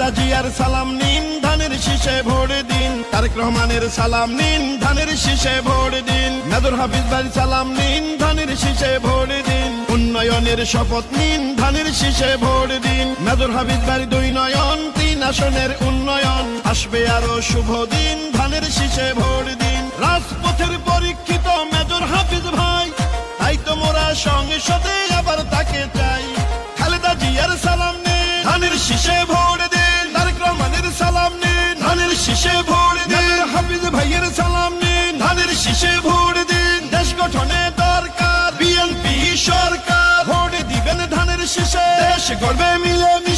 খালেদা জিয়ার সালাম নিন, ধানের শীষে ভোট দিন। তারেক রহমানের সালাম নিন, ধানের শীষে ভোট দিন। মেজর হাফিজ ভাইয়ের সালাম নিন, ধানের শীষে ভোট দিন। উন্নয়নের শপথ নিন, ধানের শীষে ভোট দিন। মেজর হাফিজ ভাইয়ের 2 নয়ন, 3 আসনের উন্নয়ন। আসবে আরো শুভ দিন, ধানের শীষে ভোট দিন। রাজপথের পরীক্ষিত মেজর হাফিজ ভাই, তাই তো মোরা সংসদে আবার তাকে চাই। খালেদা জিয়ার সালাম নিন, ধানের শীষে ভোট দিন। তারেক রহমানের সালাম নিন, ধানের শীষে ভোট দিন। হাফিজ ভাইয়ের সালাম নিন, ধানের শীষে ভোট দিন। দেশ গঠনে দরকার বিএনপি সরকার, ভোট দিবেন ধানের শীষে, দেশ গড়বে